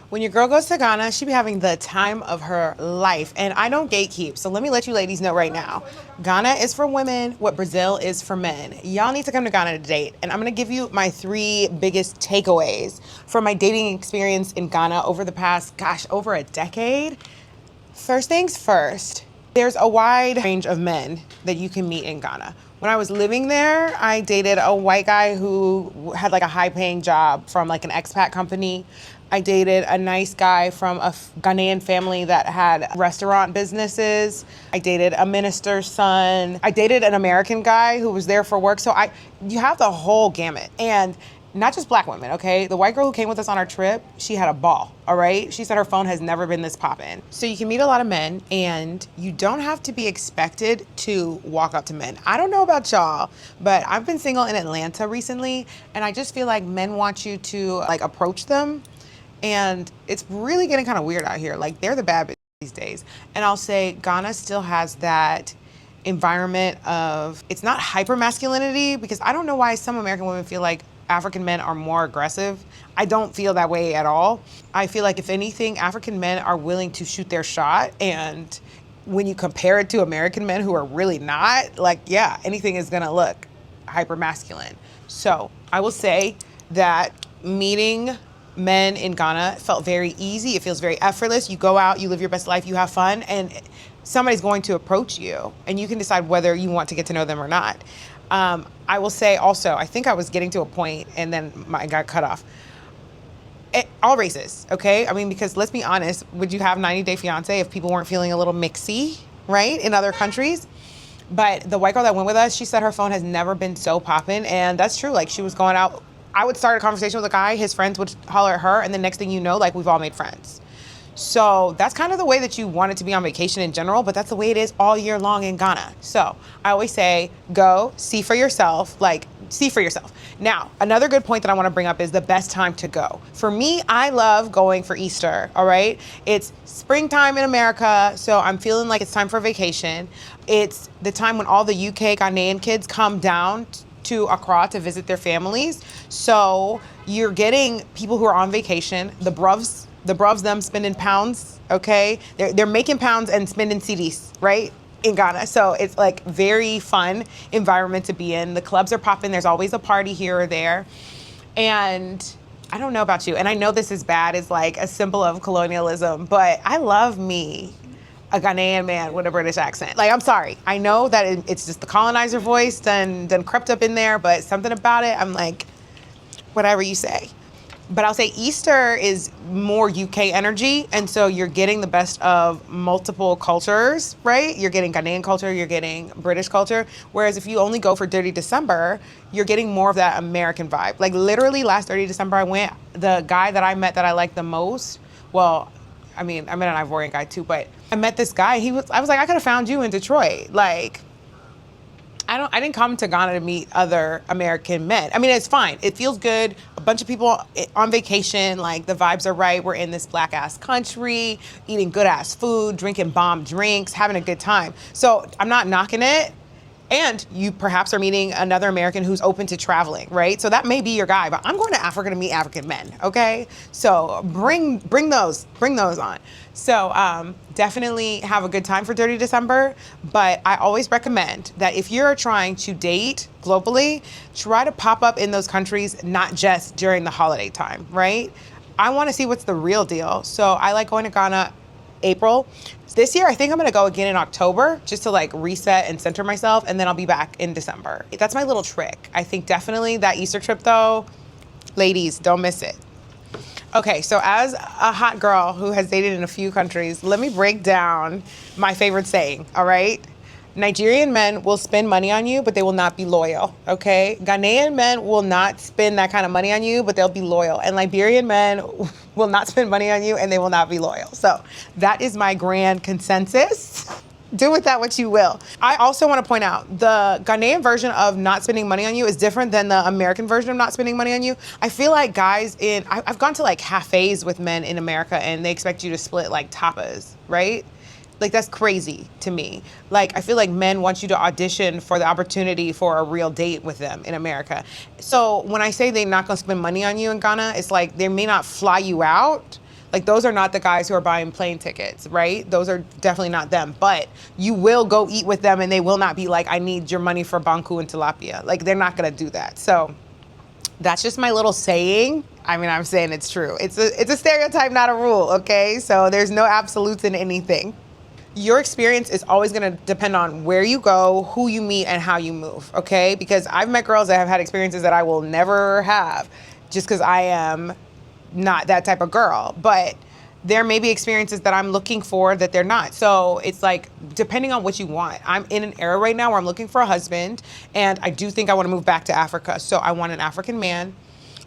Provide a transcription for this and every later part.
When your girl goes to Ghana, she be having the time of her life. And I don't gatekeep, so let me let you ladies know right now. Ghana is for women what Brazil is for men. Y'all need to come to Ghana to date. And I'm gonna give you my 3 biggest takeaways from my dating experience in Ghana over the past, over a decade. First things first, there's a wide range of men that you can meet in Ghana. When I was living there, I dated a white guy who had like a high paying job from like an expat company. I dated a nice guy from a Ghanaian family that had restaurant businesses. I dated a minister's son. I dated an American guy who was there for work. So you have the whole gamut. And not just black women, okay? The white girl who came with us on our trip, she had a ball, all right? She said her phone has never been this poppin'. So you can meet a lot of men, and you don't have to be expected to walk up to men. I don't know about y'all, but I've been single in Atlanta recently, and I just feel like men want you to like approach them, and it's really getting kind of weird out here. Like, they're the bad bitches these days. And I'll say Ghana still has that environment of, it's not hyper masculinity, because I don't know why some American women feel like African men are more aggressive. I don't feel that way at all. I feel like if anything, African men are willing to shoot their shot. And when you compare it to American men who are really not, like, yeah, anything is gonna look hyper masculine. So I will say that meeting men in Ghana felt very easy. It feels very effortless. You go out, you live your best life, you have fun, and somebody's going to approach you, and you can decide whether you want to get to know them or not. I will say also, I think I was getting to a point and then I got cut off. All races, okay? I mean, because let's be honest, would you have 90 Day Fiance if people weren't feeling a little mixy, right, in other countries? But the white girl that went with us, she said her phone has never been so poppin', and that's true. Like, she was going out, I would start a conversation with a guy, his friends would holler at her, and the next thing you know, like, we've all made friends. So that's kind of the way that you want it to be on vacation in general, but that's the way it is all year long in Ghana. So I always say, go, see for yourself, see for yourself. Now, another good point that I want to bring up is the best time to go. For me, I love going for Easter, all right? It's springtime in America, so I'm feeling like it's time for vacation. It's the time when all the UK Ghanaian kids come down to Accra to visit their families. So you're getting people who are on vacation, the bruvs, them spending pounds, okay? They're making pounds and spending CDs, right? In Ghana. So it's like very fun environment to be in. The clubs are popping. There's always a party here or there. And I don't know about you, and I know this is bad, it's like a symbol of colonialism, but I love me a Ghanaian man with a British accent. Like, I'm sorry. I know that it's just the colonizer voice done crept up in there, but something about it, I'm like, whatever you say. But I'll say Easter is more UK energy, and so you're getting the best of multiple cultures, right? You're getting Ghanaian culture, you're getting British culture, whereas if you only go for Dirty December, you're getting more of that American vibe. Like, literally last Dirty December I went, the guy that I met that I liked the most, well, I mean, I met an Ivorian guy too, but I met this guy, I was like, I could have found you in Detroit. Like, I didn't come to Ghana to meet other American men. I mean, it's fine. It feels good. A bunch of people on vacation, like, the vibes are right. We're in this black ass country, eating good ass food, drinking bomb drinks, having a good time. So I'm not knocking it. And you perhaps are meeting another American who's open to traveling, right? So that may be your guy, but I'm going to Africa to meet African men, okay? So bring those on. So definitely have a good time for Dirty December, but I always recommend that if you're trying to date globally, try to pop up in those countries, not just during the holiday time, right? I want to see what's the real deal. So I like going to Ghana April. This year, I think I'm gonna go again in October just to like reset and center myself, and then I'll be back in December. That's my little trick. I think definitely that Easter trip though, ladies, don't miss it. Okay, so as a hot girl who has dated in a few countries, let me break down my favorite saying, all right? Nigerian men will spend money on you, but they will not be loyal, okay? Ghanaian men will not spend that kind of money on you, but they'll be loyal. And Liberian men will not spend money on you, and they will not be loyal. So that is my grand consensus. Do with that what you will. I also want to point out the Ghanaian version of not spending money on you is different than the American version of not spending money on you. I feel like guys I've gone to like cafes with men in America, and they expect you to split like tapas, right? Like, that's crazy to me. Like, I feel like men want you to audition for the opportunity for a real date with them in America. So when I say they're not gonna spend money on you in Ghana, it's like they may not fly you out. Like, those are not the guys who are buying plane tickets, right? Those are definitely not them. But you will go eat with them and they will not be like, I need your money for banku and tilapia. Like, they're not gonna do that. So that's just my little saying. I mean, I'm saying it's true. It's a stereotype, not a rule, okay? So there's no absolutes in anything. Your experience is always gonna depend on where you go, who you meet, and how you move, okay? Because I've met girls that have had experiences that I will never have just because I am not that type of girl. But there may be experiences that I'm looking for that they're not. So it's like, depending on what you want. I'm in an era right now where I'm looking for a husband, and I do think I want to move back to Africa. So I want an African man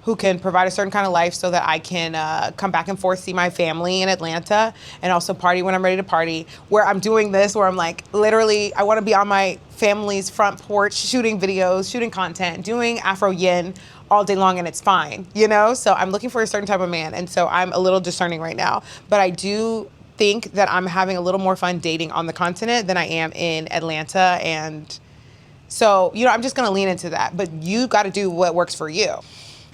who can provide a certain kind of life so that I can come back and forth, see my family in Atlanta, and also party when I'm ready to party. Where I'm doing this, where I'm like, literally, I want to be on my family's front porch, shooting videos, shooting content, doing Afro Yin all day long, and it's fine, you know? So I'm looking for a certain type of man, and so I'm a little discerning right now. But I do think that I'm having a little more fun dating on the continent than I am in Atlanta, and so, you know, I'm just gonna lean into that. But you gotta do what works for you.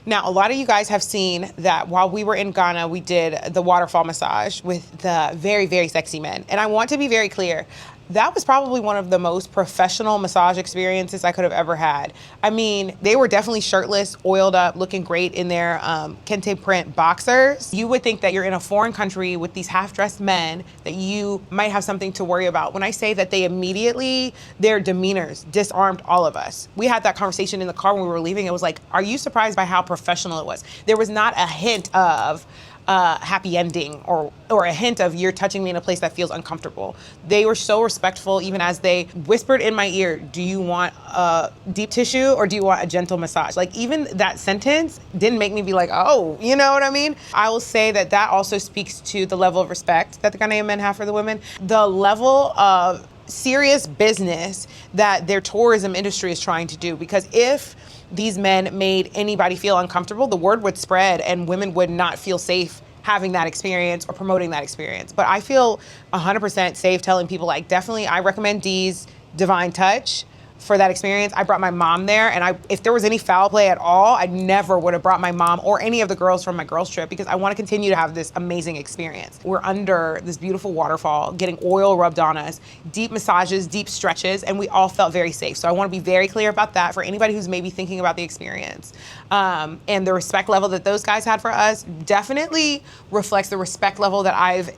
Now, a lot of you guys have seen that while we were in Ghana, we did the waterfall massage with the very, very sexy men. And I want to be very clear, that was probably one of the most professional massage experiences I could have ever had. I mean, they were definitely shirtless, oiled up, looking great in their kente print boxers. You would think that you're in a foreign country with these half-dressed men, that you might have something to worry about. When I say that they immediately, their demeanors disarmed all of us. We had that conversation in the car when we were leaving. It was like, are you surprised by how professional it was? There was not a hint of happy ending or a hint of you're touching me in a place that feels uncomfortable. They were so respectful, even as they whispered in my ear, do you want a deep tissue or do you want a gentle massage? Like, even that sentence didn't make me be like, oh, you know what I mean? I will say that that also speaks to the level of respect that the Ghanaian men have for the women, the level of serious business that their tourism industry is trying to do. Because if these men made anybody feel uncomfortable, the word would spread and women would not feel safe having that experience or promoting that experience. But I feel 100% safe telling people, like, definitely I recommend Dee's Divine Touch for that experience. I brought my mom there, and if there was any foul play at all, I never would have brought my mom or any of the girls from my girls trip, because I want to continue to have this amazing experience. We're under this beautiful waterfall, getting oil rubbed on us, deep massages, deep stretches, and we all felt very safe. So I want to be very clear about that for anybody who's maybe thinking about the experience. And the respect level that those guys had for us definitely reflects the respect level that I've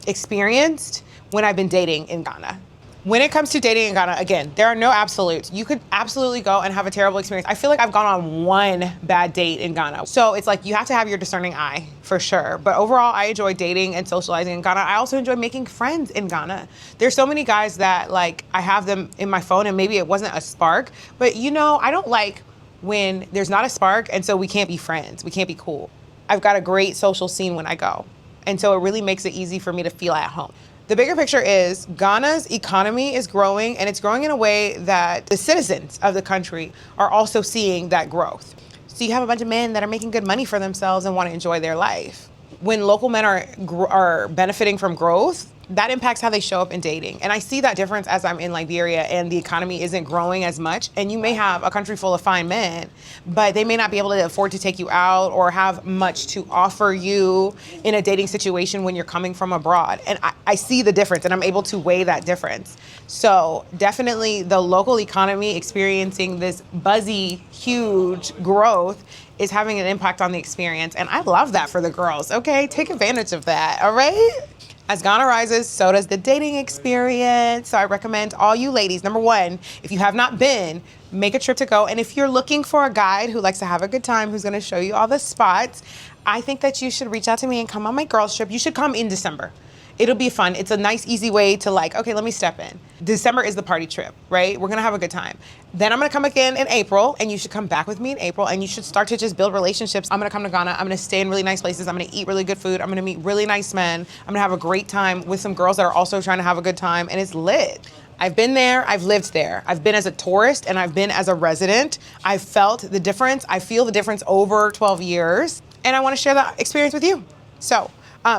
experienced when I've been dating in Ghana. When it comes to dating in Ghana, again, there are no absolutes. You could absolutely go and have a terrible experience. I feel like I've gone on one bad date in Ghana. So it's like, you have to have your discerning eye, for sure. But overall, I enjoy dating and socializing in Ghana. I also enjoy making friends in Ghana. There's so many guys that, like, I have them in my phone and maybe it wasn't a spark. But, you know, I don't like when there's not a spark and so we can't be friends. We can't be cool. I've got a great social scene when I go. And so it really makes it easy for me to feel at home. The bigger picture is Ghana's economy is growing, and it's growing in a way that the citizens of the country are also seeing that growth. So you have a bunch of men that are making good money for themselves and want to enjoy their life. When local men are benefiting from growth, that impacts how they show up in dating. And I see that difference as I'm in Liberia and the economy isn't growing as much. And you may have a country full of fine men, but they may not be able to afford to take you out or have much to offer you in a dating situation when you're coming from abroad. And I see the difference, and I'm able to weigh that difference. So definitely the local economy experiencing this buzzy, huge growth is having an impact on the experience. And I love that for the girls, okay? Take advantage of that, all right? As Ghana rises, so does the dating experience. So I recommend all you ladies, number one, if you have not been, make a trip to go. And if you're looking for a guide who likes to have a good time, who's gonna show you all the spots, I think that you should reach out to me and come on my girls trip. You should come in December. It'll be fun. It's a nice, easy way to, like, okay, let me step in. December is the party trip, right? We're gonna have a good time. Then I'm gonna come again in April, and you should come back with me in April, and you should start to just build relationships. I'm gonna come to Ghana. I'm gonna stay in really nice places. I'm gonna eat really good food. I'm gonna meet really nice men. I'm gonna have a great time with some girls that are also trying to have a good time, and it's lit. I've been there, I've lived there. I've been as a tourist, and I've been as a resident. I've felt the difference. I feel the difference over 12 years, and I wanna share that experience with you. So,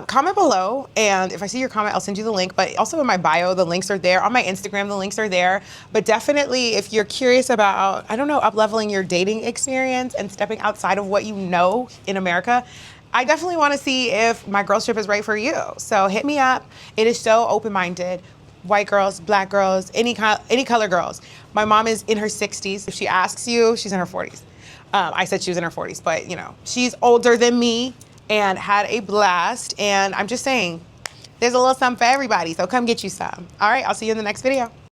comment below, and if I see your comment, I'll send you the link. But also in my bio, the links are there. On my Instagram, the links are there. But definitely, if you're curious about, I don't know, up-leveling your dating experience and stepping outside of what you know in America, I definitely want to see if my girls trip is right for you. So hit me up. It is so open-minded. White girls, black girls, any color girls. My mom is in her 60s. If she asks you, she's in her 40s. I said she was in her 40s, but you know, she's older than me and had a blast. And I'm just saying, there's a little something for everybody. So come get you some. All right, I'll see you in the next video.